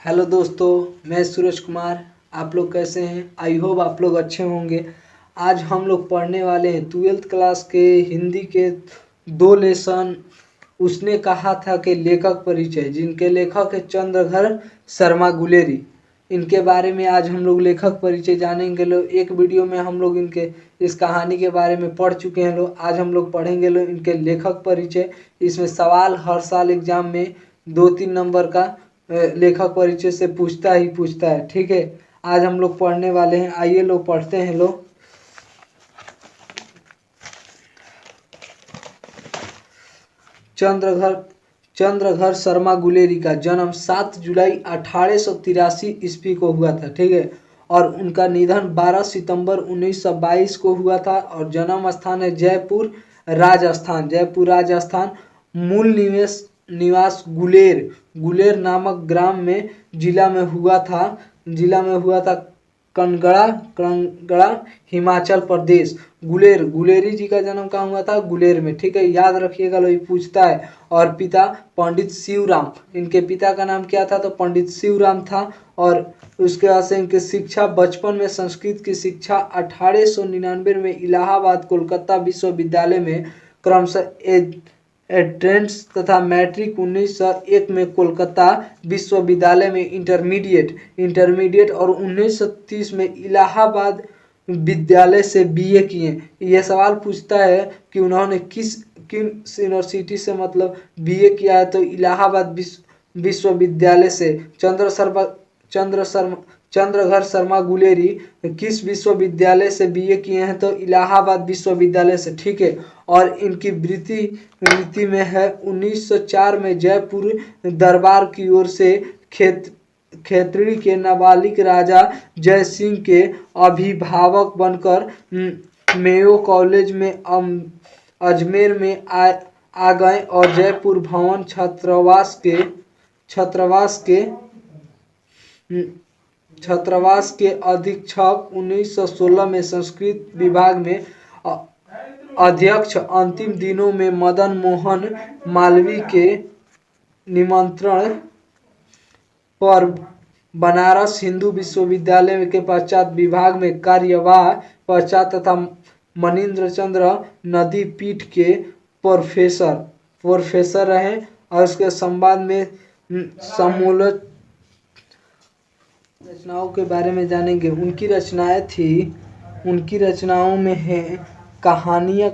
Hello दोस्तों, मैं सूरज कुमार। आप लोग कैसे हैं? आई होप आप लोग अच्छे होंगे। आज हम लोग पढ़ने वाले हैं 12th क्लास के हिंदी के 2 लेसन। उसने कहा था कि लेखक परिचय, जिनके लेखक है चंद्रघर शर्मा गुलेरी। इनके बारे में आज हम लोग लेखक परिचय जानेंगे। लोग एक वीडियो में हम लोग इनके इस कहानी के बारे में पढ़ चुके हैं। लोग आज हम लोग पढ़ेंगे लोग इनके लेखक परिचय। इसमें सवाल हर साल एग्जाम में 2-3 नंबर का लेखक परिचय से पूछता ही पूछता है। ठीक है, आज हम लोग पढ़ने वाले हैं। आइए लोग पढ़ते हैं। लोग चंद्रघर शर्मा गुलेरी का जन्म 7 जुलाई 1883 ईस्वी को हुआ था। ठीक है, और उनका निधन 12 सितंबर 1922 को हुआ था। और जन्म स्थान है जयपुर राजस्थान। मूल निवास गुलेर नामक ग्राम में जिला में हुआ था कनगड़ा हिमाचल प्रदेश। गुलेरी जी का जन्म कहाँ हुआ था? गुलेर में। ठीक है, याद रखिएगा, लोग पूछता है। और पिता पंडित शिवराम, इनके पिता का नाम क्या था? तो पंडित शिवराम था। और उसके बाद से इनकी शिक्षा बचपन में संस्कृत की शिक्षा 1899 में इलाहाबाद कोलकाता विश्वविद्यालय में क्रमशः एंट्रेंस तथा मैट्रिक 1901 में कोलकाता विश्वविद्यालय में इंटरमीडिएट और 1930 में इलाहाबाद विद्यालय से बीए किए। यह सवाल पूछता है कि उन्होंने किन यूनिवर्सिटी से मतलब बीए किया है? तो इलाहाबाद विश्वविद्यालय से। चंद्रघर शर्मा गुलेरी किस विश्वविद्यालय से बीए किए हैं? तो इलाहाबाद विश्वविद्यालय से। ठीक है, और इनकी वृत्ति में है 1904 में जयपुर दरबार की ओर से खेतड़ी के नाबालिग राजा जय सिंह के अभिभावक बनकर मेयो कॉलेज में अजमेर में आ गए और जयपुर भवन छात्रावास के अधीक्षक। 1916 में संस्कृत विभाग में अध्यक्ष। अंतिम दिनों में मदन मोहन मालवीय के निमंत्रण पर बनारस हिंदू विश्वविद्यालय के पश्चात विभाग में कार्यवाह तथा मनीन्द्र चंद्र नदी पीठ के प्रोफेसर रहे। और उसके संवाद में समूलत रचनाओं के बारे में जानेंगे। उनकी रचनाओं में है कहानियां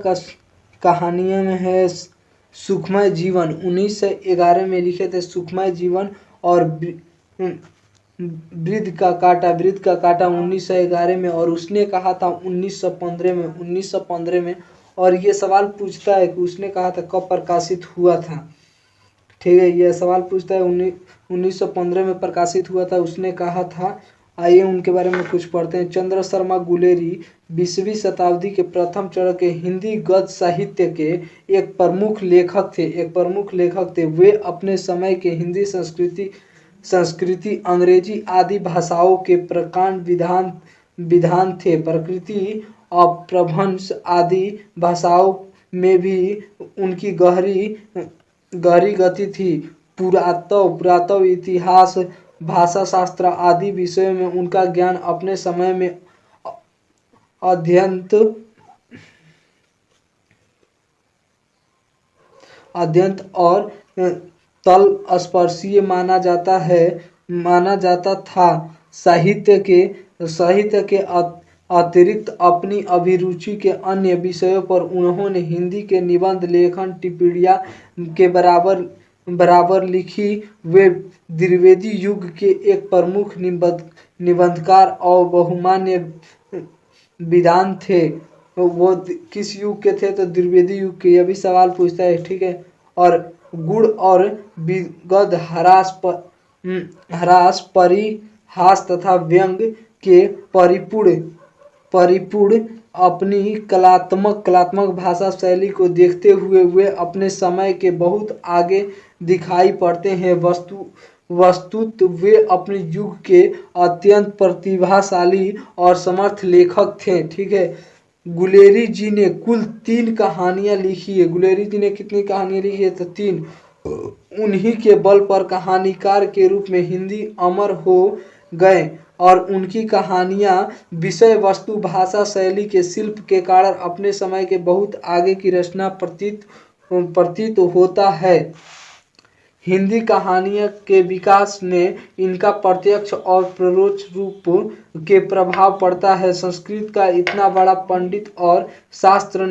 में है सुखमय जीवन, 1911 में लिखे थे सुखमय जीवन। और वृद्ध का कांटा 1911 में। और उसने कहा था 1915 में। और ये सवाल पूछता है कि उसने कहा था कब प्रकाशित हुआ था। ठीक है, यह सवाल पूछता है 1915 में प्रकाशित हुआ था, उसने कहा था। आइए उनके बारे में कुछ पढ़ते हैं। चंद्र शर्मा गुलेरी 20वीं शताब्दी के प्रथम चरण के हिंदी गद्य साहित्य के एक प्रमुख लेखक थे। वे अपने समय के हिंदी संस्कृति अंग्रेजी आदि भाषाओं के प्रकांड विधान थे। प्रकृति अपभ्रंश आदि भाषाओं में भी उनकी गहरी गति थी। पुरातत्व इतिहास भाषा शास्त्र आदि विषयों में उनका ज्ञान अपने समय में अत्यंत और तलस्पर्शी माना जाता था। साहित्य के अतिरिक्त अपनी अभिरुचि के अन्य विषयों पर उन्होंने हिंदी के निबंध लेखन टिप्पणियां के बराबर लिखी। वे द्विवेदी युग के एक प्रमुख निबंधकार और बहुमान्य विद्वान थे। वो किस युग के थे? तो द्विवेदी युग के। यह भी सवाल पूछता है। ठीक है, और गुण और विगत ह्रास परिहास तथा व्यंग के परिपूर्ण अपनी कलात्मक भाषा शैली को देखते हुए वे अपने समय के बहुत आगे दिखाई पड़ते हैं। वस्तुतः वे अपने युग के अत्यंत प्रतिभाशाली और समर्थ लेखक थे। ठीक है, गुलेरी जी ने कुल 3 कहानियां लिखी है। गुलेरी जी ने कितनी कहानियां लिखी है? तो 3। उन्हीं के बल पर कहानीकार के रूप में हिंदी अमर हो गए और उनकी कहानियां विषय वस्तु भाषा शैली के शिल्प के कारण अपने समय के बहुत आगे की रचना प्रतीत होता है। हिंदी कहानियों के विकास में इनका प्रत्यक्ष और परोक्ष रूप के प्रभाव पड़ता है। संस्कृत का इतना बड़ा पंडित और शास्त्र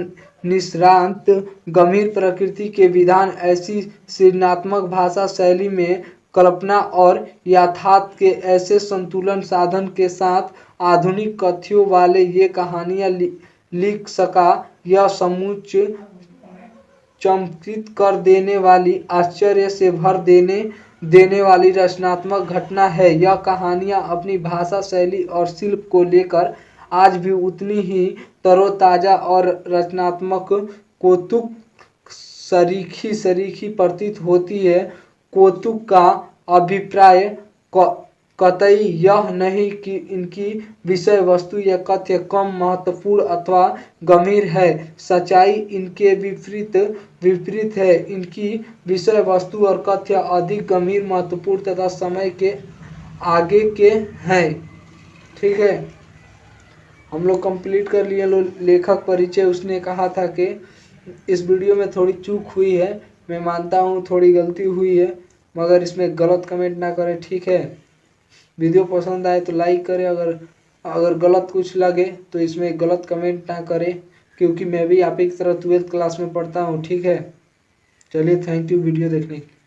निष्णात गंभीर प्रकृति के विधान ऐसी सृजनात्मक भाषा शैली में कल्पना और यथार्थ के ऐसे संतुलन साधन के साथ आधुनिक कथ्यों वाले ये कहानियां लिख सका, यह समुच्च चमत्कृत कर देने वाली, आश्चर्य से भर देने वाली रचनात्मक घटना है। यह कहानियां अपनी भाषा शैली और शिल्प को लेकर आज भी उतनी ही तरोताजा और रचनात्मक कौतुक सरीखी प्रतीत होती है। कौतुक का अभिप्राय कतई यह नहीं कि इनकी विषय वस्तु या कथ्य कम महत्वपूर्ण अथवा गंभीर है। सच्चाई इनके विपरीत है। इनकी विषय वस्तु और कथ्य अधिक गंभीर, महत्वपूर्ण तथा समय के आगे के हैं। ठीक है, हम लोग कंप्लीट कर लिए लेखक परिचय। उसने कहा था कि इस वीडियो में थोड़ी चूक हुई है, मैं मानता हूँ थोड़ी गलती हुई है, मगर इसमें गलत कमेंट ना करें। ठीक है, वीडियो पसंद आए तो लाइक करें, अगर गलत कुछ लगे तो इसमें गलत कमेंट ना करें, क्योंकि मैं भी आप ही की तरह 12th क्लास में पढ़ता हूँ। ठीक है, चलिए, थैंक यू वीडियो देखने के लिए।